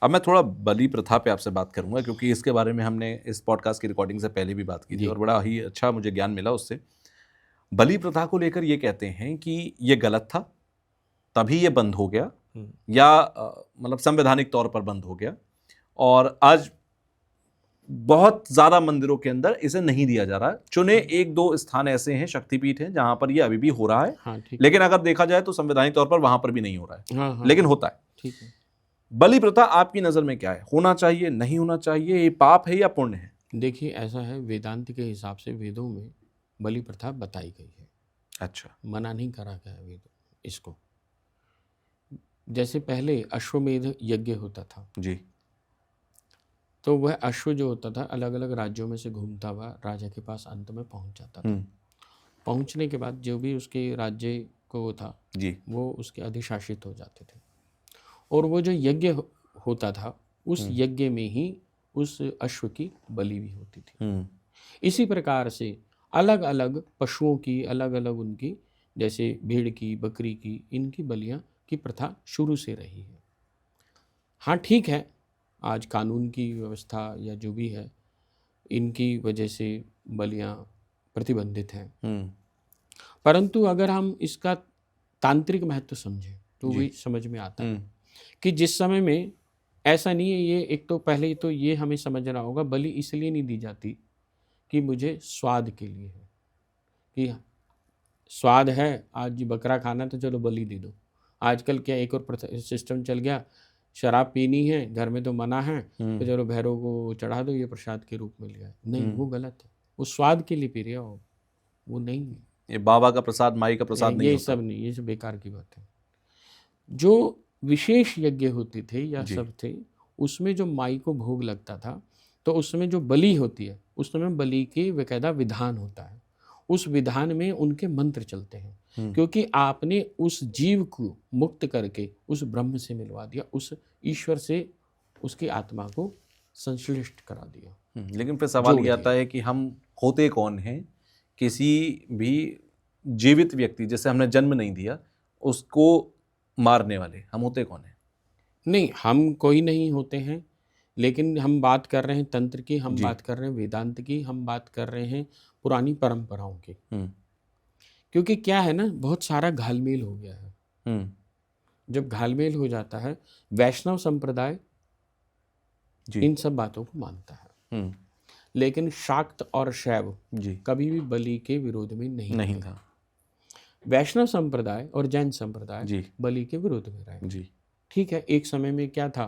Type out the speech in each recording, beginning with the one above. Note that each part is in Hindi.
अब मैं थोड़ा बलि प्रथा पे आपसे बात करूंगा, क्योंकि इसके बारे में हमने इस पॉडकास्ट की रिकॉर्डिंग से पहले भी बात की थी और बड़ा ही अच्छा मुझे ज्ञान मिला उससे। बलि प्रथा को लेकर ये कहते हैं कि ये गलत था, तभी ये बंद हो गया, या मतलब संवैधानिक तौर पर बंद हो गया, और आज बहुत ज्यादा मंदिरों के अंदर इसे नहीं दिया जा रहा है। चुने एक दो स्थान ऐसे हैं, शक्तिपीठ हैं, जहां पर ये अभी भी हो रहा है। हाँ, ठीक। लेकिन अगर देखा जाए तो संवैधानिक तौर पर वहां पर भी नहीं हो रहा है। हाँ, हाँ, लेकिन होता है। ठीक है। बलि प्रथा आपकी नजर में क्या है? होना चाहिए, नहीं होना चाहिए? ये पाप है या पुण्य है? देखिए, ऐसा है, वेदांत के हिसाब से वेदों में बलि प्रथा बताई गई है। अच्छा। मना नहीं करा गया वेद इसको। जैसे पहले अश्वमेध यज्ञ होता था जी। तो वह अश्व जो होता था अलग अलग राज्यों में से घूमता हुआ राजा के पास अंत में पहुंच जाता था। पहुंचने के बाद जो भी उसके राज्य को वो था जी। वो उसके अधिशासित हो जाते थे, और वो जो यज्ञ होता था उस यज्ञ में ही उस अश्व की बलि भी होती थी। इसी प्रकार से अलग अलग पशुओं की, अलग अलग उनकी, जैसे भेड़ की, बकरी की, इनकी बलियां की प्रथा शुरू से रही है। हाँ, ठीक है, आज कानून की व्यवस्था या जो भी है इनकी वजह से बलियां प्रतिबंधित हैं, परंतु अगर हम इसका तांत्रिक महत्व समझें तो वही समझ में आता है कि जिस समय में ऐसा नहीं है, ये एक तो पहले तो ये हमें समझना होगा, बलि इसलिए नहीं दी जाती कि मुझे स्वाद के लिए है, कि स्वाद है आज बकरा खाना तो चलो बलि दे दो। आजकल क्या एक और सिस्टम चल गया, शराब पीनी है घर में तो मना है तो चलो भैरव को चढ़ा दो, ये प्रसाद के रूप में लिया। नहीं, वो गलत है, वो स्वाद के लिए पी रहे हो, वो नहीं है। ये बाबा का प्रसाद, माई का प्रसाद नहीं ये होता। सब नहीं, ये सब बेकार की बात है। जो विशेष यज्ञ होते थे या सब थे, उसमें जो माई को भोग लगता था, तो उसमें जो बलि होती है उसमें बलि के बेकायदा विधान होता है। उस विधान में उनके मंत्र चलते हैं, क्योंकि आपने उस जीव को मुक्त करके उस ब्रह्म से मिलवा दिया, उस ईश्वर से उसकी आत्मा को संश्लिष्ट करा दिया। लेकिन फिर सवाल ये आता है कि हम होते कौन हैं? किसी भी जीवित व्यक्ति जैसे हमने जन्म नहीं दिया उसको मारने वाले हम होते कौन हैं? नहीं, हम कोई नहीं होते हैं, लेकिन हम बात कर रहे हैं तंत्र की, हम बात कर रहे हैं वेदांत की, हम बात कर रहे हैं पुरानी परंपराओं की। क्योंकि क्या है ना, बहुत सारा घालमेल हो गया है। जब घालमेल हो जाता है, वैष्णव संप्रदाय इन सब बातों को मानता है, लेकिन शाक्त और शैव कभी भी बलि के विरोध में नहीं था। वैष्णव संप्रदाय और जैन संप्रदाय बलि के विरोध में रहे। ठीक है, एक समय में क्या था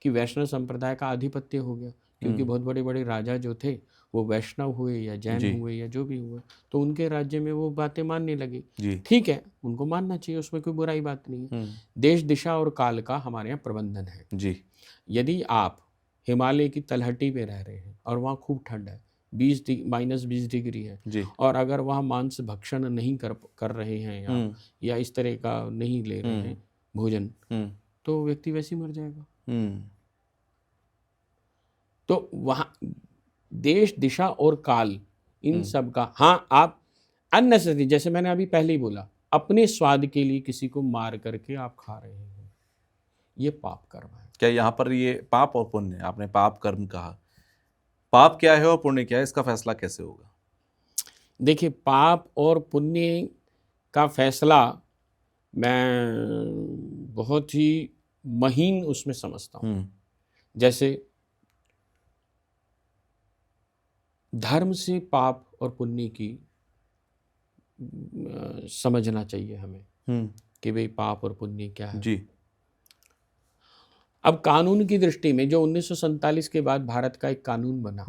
कि वैष्णव संप्रदाय का आधिपत्य हो गया, क्योंकि बहुत बड़े बड़े राजा जो थे वो वैष्णव हुए या जैन हुए या जो भी हुए, तो उनके राज्य में वो बातें मानने लगे। ठीक है, उनको मानना चाहिए, उसमें कोई बुराई बात नहीं है। देश दिशा और काल का हमारे यहाँ प्रबंधन है। यदि आप हिमालय की तलहटी पे रह रहे हैं और वहाँ खूब ठंड है, -20 डिग्री है, और अगर वहाँ मांस भक्षण नहीं कर रहे हैं या इस तरह का नहीं ले रहे हैं भोजन, तो व्यक्ति वैसे ही मर जाएगा। तो वहाँ देश दिशा और काल इन सब का, हाँ, आप अननेसेसरी, जैसे मैंने अभी पहले ही बोला, अपने स्वाद के लिए किसी को मार करके आप खा रहे हैं, ये पाप कर्म है। क्या यहाँ पर ये पाप और पुण्य, आपने पाप कर्म कहा, पाप क्या है और पुण्य क्या है, इसका फैसला कैसे होगा? देखिए, पाप और पुण्य का फैसला मैं बहुत ही महीन उसमें समझता हूँ। जैसे धर्म से पाप और पुण्य की समझना चाहिए हमें कि भाई पाप और पुण्य क्या है। अब कानून की दृष्टि में जो 1947 के बाद भारत का एक कानून बना,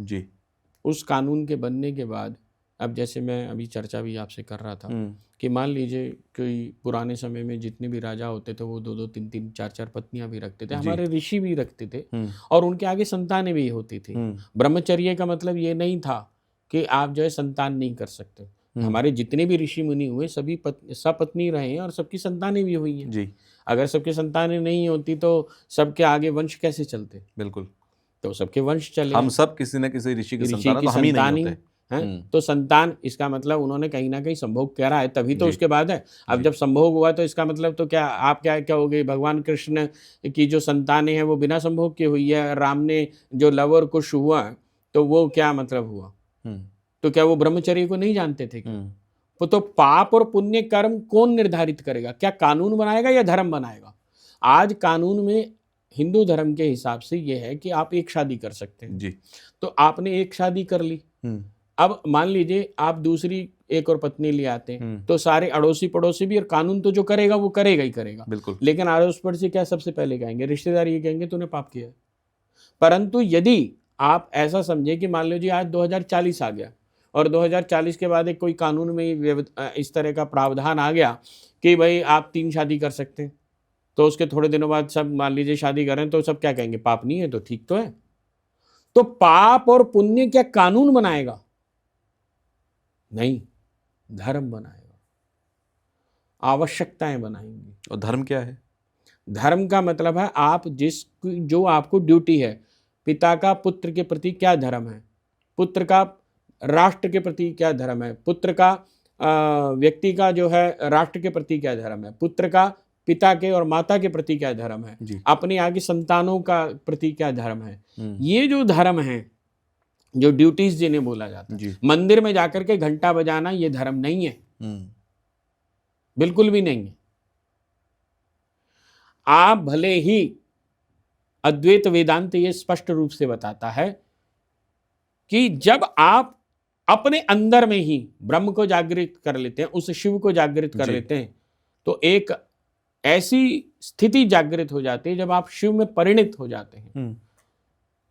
उस कानून के बनने के बाद, अब जैसे मैं अभी चर्चा भी आपसे कर रहा था कि मान लीजिए कोई पुराने समय में जितने भी राजा होते थे वो 2-2, 3-3, 4-4 पत्नियां भी रखते थे, हमारे ऋषि भी रखते थे, और उनके आगे संतानें भी होती थी। ब्रह्मचर्य का मतलब ये नहीं था कि आप जो है संतान नहीं कर सकते। हमारे जितने भी ऋषि मुनि हुए सभी सपत्नी रहे हैं और सबकी संतानें भी हुई हैं। अगर सबकी संतानें नहीं होती तो सबके आगे वंश कैसे चलते? बिल्कुल, तो सबके वंश चले, हम सब किसी न किसी ऋषि की संतान ही हैं, तो संतान, इसका मतलब उन्होंने कहीं ना कहीं संभोग करा है, तभी तो जी। उसके बाद है। अब जब संभोग हुआ तो इसका मतलब तो क्या आप क्या हो गई, भगवान कृष्ण की जो संतानें हैं वो बिना संभोग की हुई है, राम ने जो लव और कुश हुआ तो वो क्या मतलब हुआ, तो क्या वो ब्रह्मचर्य को नहीं जानते थे क्या? तो पाप और पुण्य कर्म कौन निर्धारित करेगा? क्या कानून बनाएगा या धर्म बनाएगा? आज कानून में हिंदू धर्म के हिसाब से यह है कि आप एक शादी कर सकते हैं जी। तो आपने एक शादी कर ली, अब मान लीजिए आप दूसरी एक और पत्नी ले आते हैं तो सारे अड़ोसी पड़ोसी भी, और कानून तो जो करेगा वो करेगा ही करेगा, बिल्कुल। लेकिन अड़ोस पड़ोसी क्या सबसे पहले कहेंगे, रिश्तेदार ये कहेंगे तूने पाप किया है। परंतु यदि आप ऐसा समझे कि मान लीजिए आज 2040 आ गया और 2040 के बाद एक कोई कानून में इस तरह का प्रावधान आ गया कि भाई आप 3 शादी कर सकते हैं, तो उसके थोड़े दिनों बाद सब मान लीजिए शादी करें तो सब क्या कहेंगे, पाप नहीं है तो ठीक तो है। तो पाप और पुण्य क्या कानून बनाएगा? नहीं, धर्म बनाएगा, आवश्यकताएं बनाएंगी। और धर्म क्या है? धर्म का मतलब है आप जो आपको ड्यूटी है, पिता का पुत्र के प्रति क्या धर्म है, पुत्र का राष्ट्र के प्रति क्या धर्म है, पुत्र का व्यक्ति का जो है राष्ट्र के प्रति क्या धर्म है, पुत्र का पिता के और माता के प्रति क्या धर्म है, अपने आगे संतानों का प्रति क्या धर्म है। ये जो धर्म है, जो ड्यूटीज जिन्हें बोला जाता है, मंदिर में जाकर के घंटा बजाना ये धर्म नहीं है, बिल्कुल भी नहीं है। आप भले ही अद्वैत वेदांत ये स्पष्ट रूप से बताता है कि जब आप अपने अंदर में ही ब्रह्म को जागृत कर लेते हैं, उस शिव को जागृत कर लेते हैं, तो एक ऐसी स्थिति जागृत हो जाती है जब आप शिव में परिणत हो जाते हैं,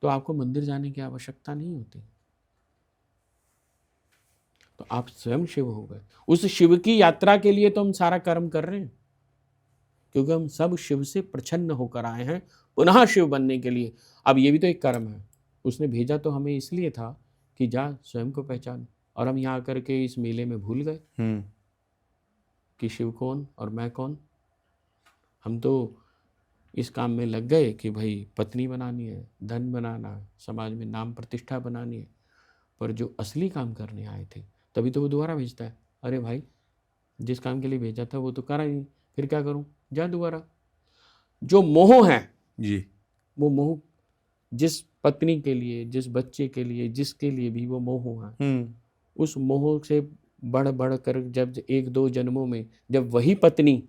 तो आपको मंदिर जाने की आवश्यकता नहीं होती, तो आप स्वयं शिव हो गए। उस शिव की यात्रा के लिए तो हम सारा कर्म कर रहे हैं, क्योंकि हम सब शिव से प्रसन्न होकर आए हैं पुनः शिव बनने के लिए। अब ये भी तो एक कर्म है, उसने भेजा तो हमें इसलिए था कि जा स्वयं को पहचान, और हम यहाँ आकर के इस मेले में भूल गए कि शिव कौन और मैं कौन। हम तो इस काम में लग गए कि भाई पत्नी बनानी है, धन बनाना है, समाज में नाम प्रतिष्ठा बनानी है, पर जो असली काम करने आए थे तभी तो वो दोबारा भेजता है, अरे भाई जिस काम के लिए भेजा था वो तो करा ही नहीं, फिर क्या करूं, जा दोबारा। जो मोह है जी, वो मोह जिस पत्नी के लिए, जिस बच्चे के लिए, जिसके लिए भी वो मोह है, उस मोह से बढ़ बढ़ कर जब 1-2 जन्मों में जब वही पत्नी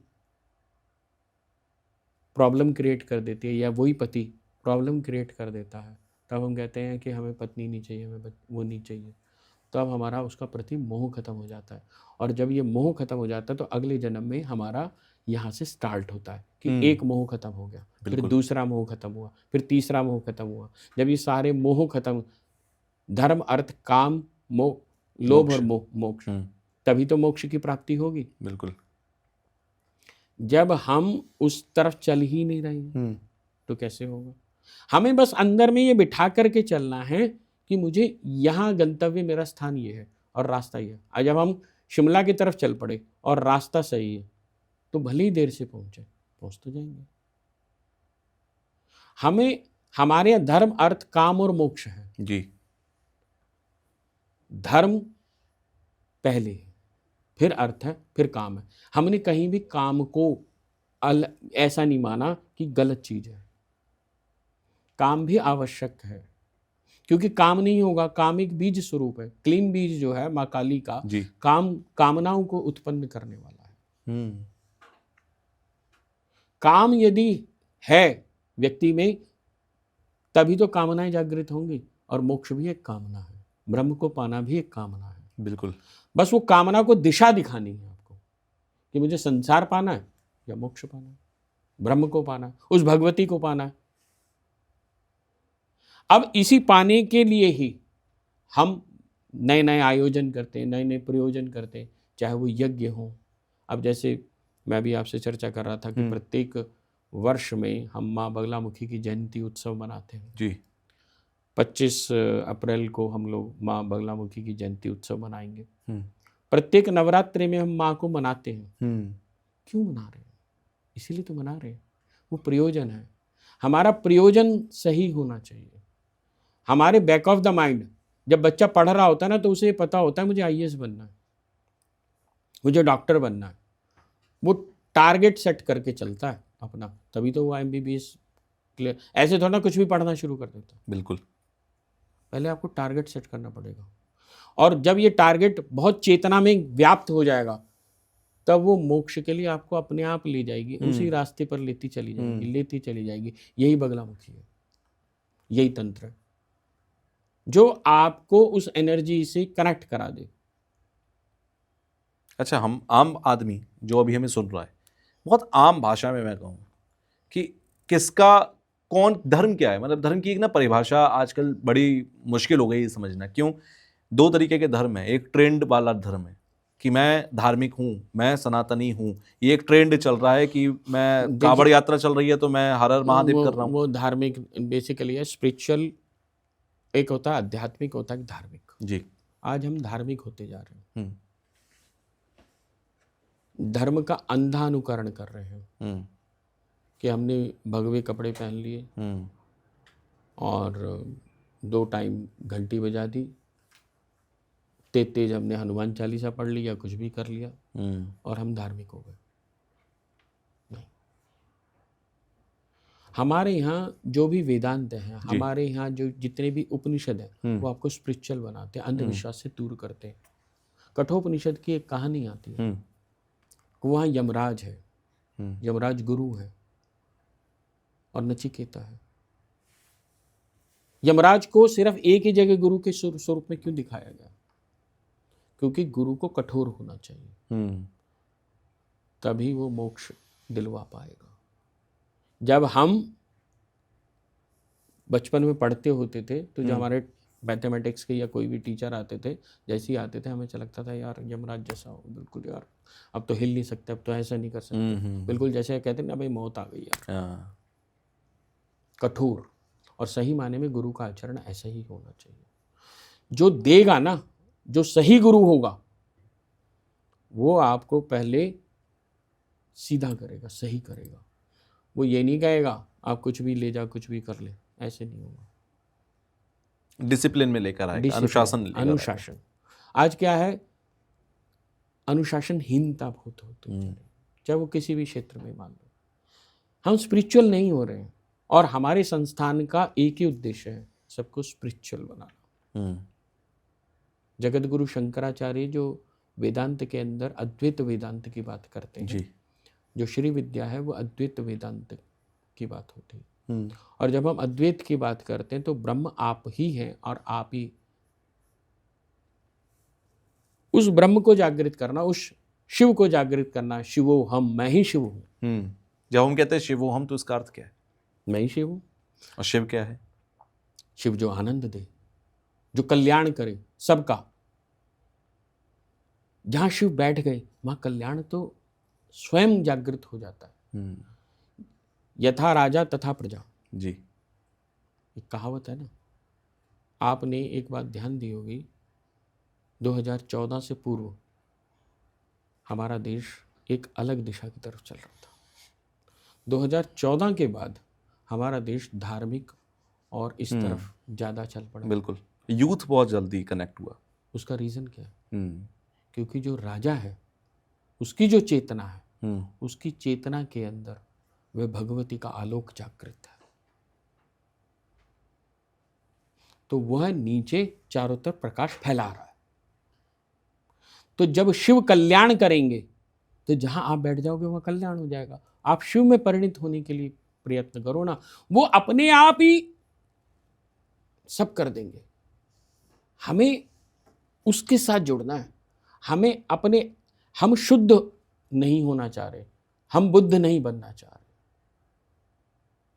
प्रॉब्लम क्रिएट कर देती है या वही पति प्रॉब्लम क्रिएट कर देता है, तब हम कहते हैं कि हमें पत्नी नहीं चाहिए, हमें वो नहीं चाहिए। तो अब हमारा उसका प्रति मोह खत्म हो जाता है, और जब ये मोह खत्म हो जाता है तो अगले जन्म में हमारा यहाँ से स्टार्ट होता है कि एक मोह खत्म हो गया, फिर दूसरा मोह खत्म हुआ, फिर तीसरा मोह खत्म हुआ। जब ये सारे मोह खत्म, धर्म अर्थ काम मोह, लोभ और मोक्ष, तभी तो मोक्ष की प्राप्ति होगी। बिल्कुल। जब हम उस तरफ चल ही नहीं रहे तो कैसे होगा? हमें बस अंदर में ये बिठा करके चलना है कि मुझे यहाँ गंतव्य, मेरा स्थान ये है और रास्ता ये है। आज जब हम शिमला की तरफ चल पड़े और रास्ता सही है तो भले ही देर से पहुंच तो जाएंगे। हमें हमारे धर्म अर्थ काम और मोक्ष है जी। धर्म पहले, फिर अर्थ है, फिर काम है। हमने कहीं भी काम को ऐसा नहीं माना कि गलत चीज है, काम भी आवश्यक है, क्योंकि काम नहीं होगा, काम एक बीज स्वरूप है। क्लीन बीज जो है माँ काली का, काम कामनाओं को उत्पन्न करने वाला है। काम यदि है व्यक्ति में तभी तो कामनाएं जागृत होंगी, और मोक्ष भी एक कामना है, ब्रह्म को पाना भी एक कामना है। बिल्कुल। बस वो कामना को दिशा दिखानी है आपको कि मुझे संसार पाना है या मोक्ष पाना है, ब्रह्म को पाना है, उस भगवती को पाना है। अब इसी पाने के लिए ही हम नए नए आयोजन करते हैं, नए नए प्रयोजन करते हैं, चाहे वो यज्ञ हो। अब जैसे मैं भी आपसे चर्चा कर रहा था कि प्रत्येक वर्ष में हम माँ बगलामुखी की जयंती उत्सव मनाते हैं जी। 25 अप्रैल को हम लोग माँ बगलामुखी की जयंती उत्सव मनाएंगे। प्रत्येक नवरात्रि में हम माँ को मनाते हैं। क्यों मना रहे हैं? इसीलिए तो मना रहे हैं, वो प्रयोजन है। हमारा प्रयोजन सही होना चाहिए। हमारे बैक ऑफ द माइंड जब बच्चा पढ़ रहा होता है ना तो उसे पता होता है मुझे आईएएस बनना है, मुझे डॉक्टर बनना है, वो टारगेट सेट करके चलता है अपना, तभी तो वो एमबीबीएस क्लियर। ऐसे थोड़ा ना कुछ भी पढ़ना शुरू कर देता है। बिल्कुल, पहले आपको टारगेट सेट करना पड़ेगा, और जब ये टारगेट बहुत चेतना में व्याप्त हो जाएगा तब वो मोक्ष के लिए आपको अपने आप ले जाएगी, उसी रास्ते पर लेती चली जाएगी। यही बगलामुखी है, यही तंत्र है जो आपको उस एनर्जी से कनेक्ट करा दे। अच्छा, हम आम आदमी जो अभी हमें सुन रहा है, बहुत आम भाषा में मैं कहूँ कि किसका कौन धर्म क्या है, मतलब धर्म की एक ना परिभाषा आजकल बड़ी मुश्किल हो गई समझना। क्यों? दो तरीके के धर्म है, एक ट्रेंड वाला धर्म है कि मैं धार्मिक हूँ, मैं सनातनी हूँ, ये एक ट्रेंड चल रहा है कि मैं कांवड़ यात्रा चल रही है तो मैं हर हर महादेव कर रहा हूँ। वो धार्मिक बेसिकली है, स्पिरिचुअल एक होता है, आध्यात्मिक होता है धार्मिक। जी, आज हम धार्मिक होते जा रहे हैं, धर्म का अंधा अनुकरण कर रहे हैं कि हमने भगवे कपड़े पहन लिए और 2 टाइम घंटी बजा दी, तेज तेज हमने हनुमान चालीसा पढ़ लिया, कुछ भी कर लिया और हम धार्मिक हो गए। नहीं, हमारे यहाँ जो भी वेदांत हैं, हमारे यहाँ जो जितने भी उपनिषद हैं वो आपको स्पिरिचुअल बनाते हैं, अंधविश्वास से दूर करते हैं। कठोपनिषद की एक कहानी आती है, वहाँ यमराज है, यमराज गुरु है और नचिकेता है। यमराज को सिर्फ एक ही जगह गुरु के स्वरूप में क्यों दिखाया गया? क्योंकि गुरु को कठोर होना चाहिए, तभी वो मोक्ष दिलवा पाएगा। जब हम बचपन में पढ़ते होते थे तो जो हमारे मैथमेटिक्स के या कोई भी टीचर आते थे, जैसे ही आते थे हमें लगता था यार यमराज जैसा हो, बिल्कुल यार अब तो हिल नहीं सकते, अब तो ऐसा नहीं कर सकते, बिल्कुल जैसे कहते ना भाई मौत आ गई यार। कठोर, और सही माने में गुरु का आचरण ऐसा ही होना चाहिए। जो देगा ना, जो सही गुरु होगा वो आपको पहले सीधा करेगा, सही करेगा। वो ये नहीं कहेगा आप कुछ भी ले जा, कुछ भी कर ले, ऐसे नहीं होगा। डिसिप्लिन में लेकर आएगा, अनुशासन। आज क्या है, अनुशासनहीनता बहुत होती है, चाहे वो किसी भी क्षेत्र में मान लो। हम स्पिरिचुअल नहीं हो रहे हैं, और हमारे संस्थान का एक ही उद्देश्य है, सबको स्पिरिचुअल बनाना। जगत गुरु शंकराचार्य जो वेदांत के अंदर अद्वैत वेदांत की बात करते हैं जी। जो श्री विद्या है वो अद्वैत वेदांत की बात होती है। और जब हम अद्वैत की बात करते हैं तो ब्रह्म आप ही हैं और आप ही, उस ब्रह्म को जागृत करना, उस शिव को जागृत करना। शिवो हम, मैं ही शिव हूँ। जब हम कहते हैं शिवो हम तो इसका अर्थ क्या है? मैं ही शिव हूँ। और शिव क्या है? शिव जो आनंद दे, जो कल्याण करे सबका। जहां शिव बैठ गए वहां कल्याण तो स्वयं जागृत हो जाता है। यथा राजा तथा प्रजा जी, एक कहावत है ना। आपने एक बात ध्यान दी होगी, 2014 से पूर्व हमारा देश एक अलग दिशा की तरफ चल रहा था। 2014 के बाद हमारा देश धार्मिक और इस तरफ ज़्यादा चल पड़ा। बिल्कुल, यूथ बहुत जल्दी कनेक्ट हुआ। उसका रीज़न क्या है? क्योंकि जो राजा है उसकी जो चेतना है, उसकी चेतना के अंदर वह भगवती का आलोक जागृत है, तो वह नीचे चारों तरफ प्रकाश फैला रहा है। तो जब शिव कल्याण करेंगे तो जहां आप बैठ जाओगे वहां कल्याण हो जाएगा। आप शिव में परिणित होने के लिए प्रयत्न करो ना, वो अपने आप ही सब कर देंगे। हमें उसके साथ जुड़ना है। हमें अपने, हम शुद्ध नहीं होना चाह रहे, हम बुद्ध नहीं बनना चाह रहे।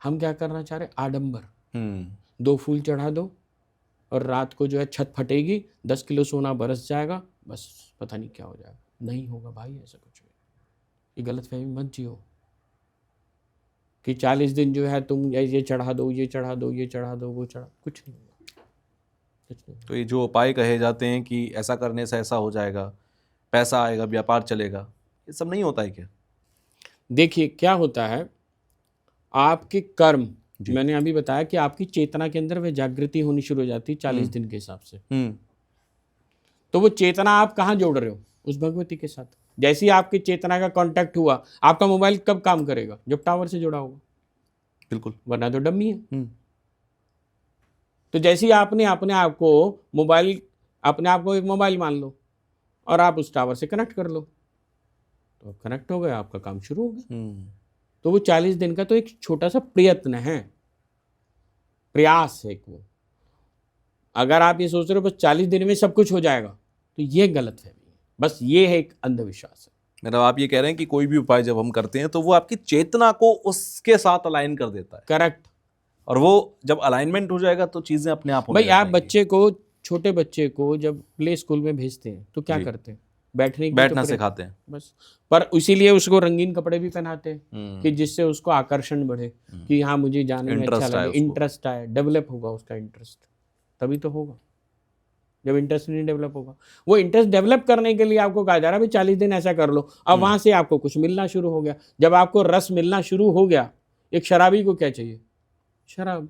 हम क्या करना चाह रहे? आडंबर। 2 फूल चढ़ा दो और रात को जो है छत फटेगी, 10 किलो सोना बरस जाएगा, बस पता नहीं क्या हो जाएगा। नहीं होगा भाई ऐसा कुछ भी। ये गलतफहमी मत जियो कि 40 दिन जो है तुम ये चढ़ा दो, ये चढ़ा दो, ये चढ़ा दो, वो चढ़ा, कुछ नहीं होगा, कुछ नहीं। तो ये जो उपाय कहे जाते हैं कि ऐसा करने से ऐसा हो जाएगा, पैसा आएगा, व्यापार चलेगा, ये सब नहीं होता है क्या? देखिए क्या होता है, आपके कर्म मैंने अभी बताया कि आपकी चेतना के अंदर वह जागृति होनी शुरू हो जाती है 40 दिन के हिसाब से। तो वो चेतना आप कहाँ जोड़ रहे हो? उस भगवती के साथ। जैसे ही आपकी चेतना का कांटेक्ट हुआ, आपका मोबाइल कब काम करेगा? जब टावर से जुड़ा होगा। बिल्कुल, वरना तो डम्मी है। तो जैसे ही आपने अपने आप को मोबाइल, अपने आप को एक मोबाइल मान लो और आप उस टावर से कनेक्ट कर लो, तो कनेक्ट हो गया, आपका काम शुरू हो गया। तो वो 40 दिन का तो एक छोटा सा प्रयत्न है, प्रयास है वो। अगर आप ये सोच रहे हो बस 40 दिन में सब कुछ हो जाएगा, तो ये गलत है। बस ये है एक अंधविश्वास है। मतलब आप ये कह रहे हैं कि कोई भी उपाय जब हम करते हैं तो वो आपकी चेतना को उसके साथ अलाइन कर देता है। करेक्ट। और वो जब अलाइनमेंट हो जाएगा तो चीजें अपने आप होने भाई लग आप जाएंगी। बच्चे को, छोटे बच्चे को जब प्ले स्कूल में भेजते हैं तो क्या करते हैं? बैठना सिखाते हैं बस। पर इसीलिए उसको रंगीन कपड़े भी पहनाते हैं कि जिससे उसको आकर्षण बढ़े, कि हाँ मुझे जाने में अच्छा लगे, इंटरेस्ट आए, डेवलप होगा उसका इंटरेस्ट, तभी तो होगा। जब इंटरेस्ट नहीं डेवलप होगा, वो इंटरेस्ट डेवलप करने के लिए आपको कहा जा रहा है भाई 40 दिन ऐसा कर लो। अब वहां से आपको कुछ मिलना शुरू हो गया। जब आपको रस मिलना शुरू हो गया, एक शराबी को क्या चाहिए? शराब।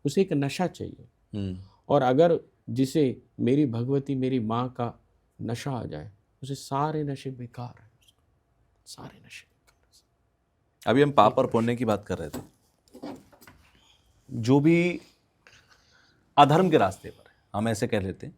उसे एक नशा चाहिए। और अगर जिसे मेरी भगवती, मेरी माँ का नशा आ जाए, उसे सारे नशे बेकार हैं, सारे नशे बेकार। अभी हम पाप और पुण्य की बात कर रहे थे। जो भी अधर्म के रास्ते पर है, हम ऐसे कह लेते हैं,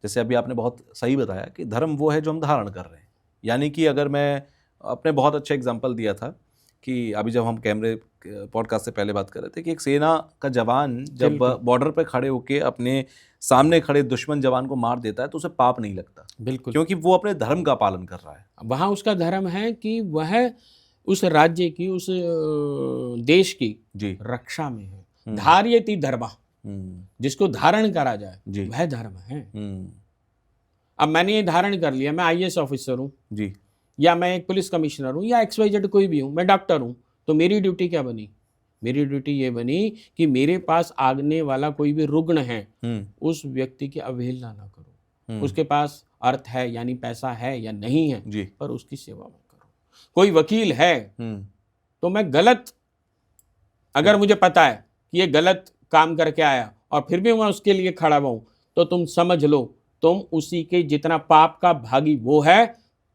जैसे अभी आपने बहुत सही बताया कि धर्म वो है जो हम धारण कर रहे हैं। यानी कि अगर मैं अपने बहुत अच्छा एग्जांपल दिया था कि अभी जब हम कैमरे पॉडकास्ट से पहले बात कर रहे थे कि एक सेना का जवान जब बॉर्डर पे खड़े होके अपने सामने खड़े दुश्मन जवान को मार देता है तो उसे पाप नहीं लगता। बिल्कुल, क्योंकि वो अपने धर्म का पालन कर रहा है। वहाँ उसका धर्म है कि वह उस राज्य की, उस देश की जी रक्षा में है। धार्यति धर्म, जिसको धारण करा जाए वह धर्म है। अब मैंने ये धारण कर लिया, मैं आईएएस ऑफिसर हूँ जी, या मैं एक पुलिस कमिश्नर हूँ या XYZ कोई भी हूँ, मैं डॉक्टर हूँ, तो मेरी ड्यूटी क्या बनी? मेरी ड्यूटी ये बनी कि मेरे पास आने वाला कोई भी रुग्ण है, उस व्यक्ति की अवहेलना ना करो। उसके पास अर्थ है यानी पैसा है या नहीं है, पर उसकी सेवा मत करो। कोई वकील है तो मैं गलत, अगर मुझे पता है कि ये गलत काम करके आया और फिर भी मैं उसके लिए खड़ा हुआ हूं, तो तुम समझ लो तुम उसी के जितना पाप का भागी वो है,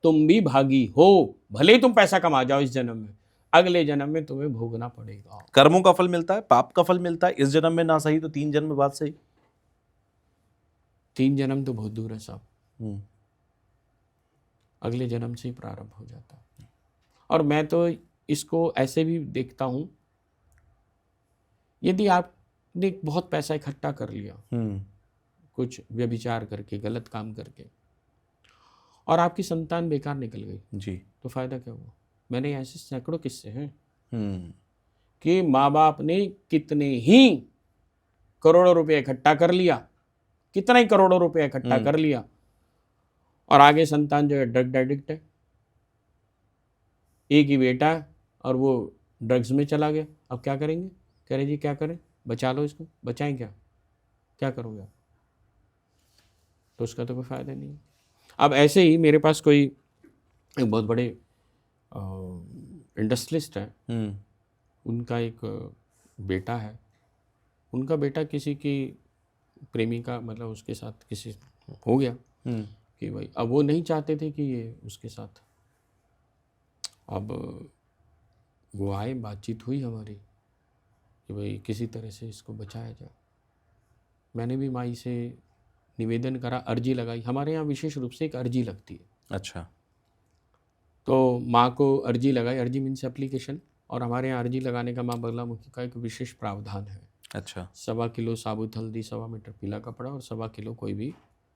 तुम भी भागी हो। भले ही तुम पैसा कमा जाओ इस जन्म में, अगले जन्म में तुम्हें भोगना पड़ेगा। कर्मों का फल मिलता है, पाप का फल मिलता है, इस जन्म में ना सही तो 3 जन्म बाद सही। 3 जन्म तो बहुत दूर है साहब, अगले जन्म से ही प्रारंभ हो जाता है। और मैं तो इसको ऐसे भी देखता हूं, यदि आपने बहुत पैसा इकट्ठा कर लिया कुछ व्यभिचार करके, गलत काम करके, और आपकी संतान बेकार निकल गई जी, तो फायदा क्या हुआ? मैंने ऐसे सैकड़ों किस्से हैं कि माँ बाप ने कितने ही करोड़ों रुपए इकट्ठा कर लिया, कितना ही करोड़ों रुपए इकट्ठा कर लिया, और आगे संतान जो है ड्रग एडिक्ट है। एक ही बेटा है और वो ड्रग्स में चला गया। अब क्या करेंगे? कह रहे जी क्या करें, बचा लो इसको। बचाएं क्या करोगे आप? तो उसका तो कोई फायदा नहीं है। अब ऐसे ही मेरे पास कोई एक बहुत बड़े इंडस्ट्रियलिस्ट है, उनका एक बेटा है। उनका बेटा किसी की प्रेमिका, मतलब उसके साथ किसी हो गया कि भाई अब वो नहीं चाहते थे कि ये उसके साथ। अब वो आए, बातचीत हुई हमारी कि भाई किसी तरह से इसको बचाया जाए। मैंने भी माई से निवेदन करा, अर्जी लगाई। हमारे यहाँ विशेष रूप से एक अर्जी लगती है। अच्छा। तो माँ को अर्जी लगाई, अर्जी मीन्स एप्लीकेशन, और हमारे यहाँ अर्जी लगाने का माँ बगलामुखी का एक विशेष प्रावधान है। अच्छा। 1.25 किलो साबुत हल्दी, 1.25 मीटर पीला कपड़ा और 1.25 किलो कोई भी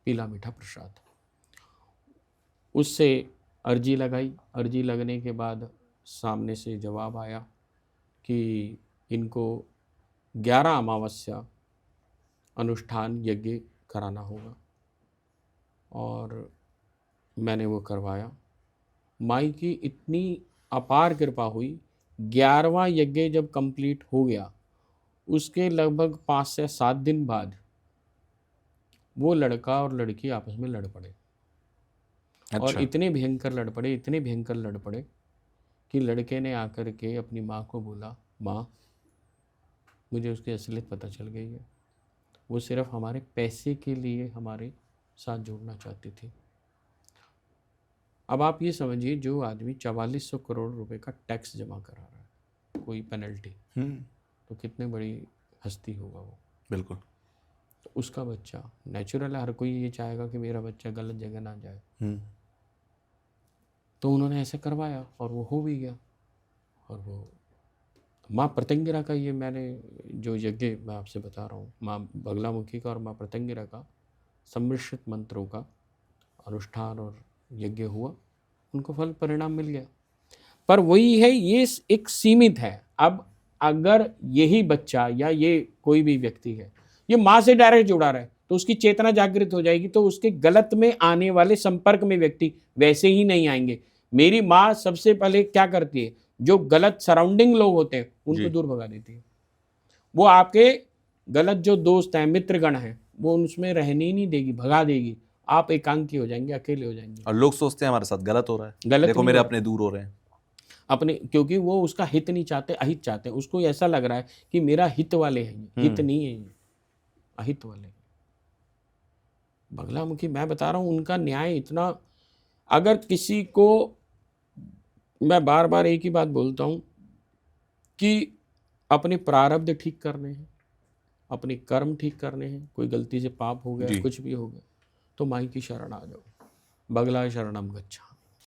पीला मीठा प्रसाद। उससे अर्जी लगाई। अर्जी लगने के बाद सामने से जवाब आया कि इनको 11 अमावस्या अनुष्ठान यज्ञ कराना होगा, और मैंने वो करवाया। माई की इतनी अपार कृपा हुई, 11वां यज्ञ जब कंप्लीट हो गया, उसके लगभग 5 से 7 दिन बाद वो लड़का और लड़की आपस में लड़ पड़े। अच्छा। और इतने भयंकर लड़ पड़े, इतने भयंकर लड़ पड़े कि लड़के ने आकर के अपनी माँ को बोला, माँ मुझे उसकी असलियत पता चल गई है। वो सिर्फ हमारे पैसे के लिए हमारे साथ जुड़ना चाहती थी। अब आप ये समझिए, जो आदमी 4400 करोड़ रुपए का टैक्स जमा करा रहा है, कोई पेनल्टी, तो कितने बड़ी हस्ती होगा वो। बिल्कुल। तो उसका बच्चा, नेचुरल हर कोई ये चाहेगा कि मेरा बच्चा गलत जगह ना जाए। तो उन्होंने ऐसे करवाया और वो हो भी गया। और वो माँ प्रत्यंगिरा का, ये मैंने जो यज्ञ मैं आपसे बता रहा हूँ, माँ बगलामुखी का और माँ प्रत्यंगिरा का सम्मिश्रित मंत्रों का अनुष्ठान और यज्ञ हुआ, उनको फल परिणाम मिल गया। पर वही है, ये एक सीमित है। अब अगर यही बच्चा या ये कोई भी व्यक्ति है, ये माँ से डायरेक्ट जुड़ा रहे, तो उसकी चेतना जागृत हो जाएगी, तो उसके गलत में आने वाले संपर्क में व्यक्ति वैसे ही नहीं आएंगे। मेरी माँ सबसे पहले क्या करती है, जो गलत सराउंडिंग लोग होते हैं उनको दूर भगा देती है। वो आपके गलत जो दोस्त हैं, मित्रगण हैं, वो उसमें रहने ही नहीं देगी, भगा देगी। आप एकांकी हो जाएंगे, अकेले हो जाएंगे। और लोग सोचते हैं हमारे साथ गलत हो रहा है, गलत देखो मेरे अपने दूर हो रहे हैं अपने, क्योंकि वो उसका हित नहीं चाहते, अहित चाहते हैं। उसको ऐसा लग रहा है कि मेरा हित वाले हैं, हित नहीं है, अहित वाले। बगलामुखी मैं बता रहा हूँ, उनका न्याय इतना, अगर किसी को, मैं बार बार एक ही बात बोलता हूँ कि अपने प्रारब्ध ठीक करने हैं, अपने कर्म ठीक करने हैं, कोई गलती से पाप हो गया, कुछ भी हो गया, तो माई की शरण आ जाओ। बगला शरणम गच्छामि।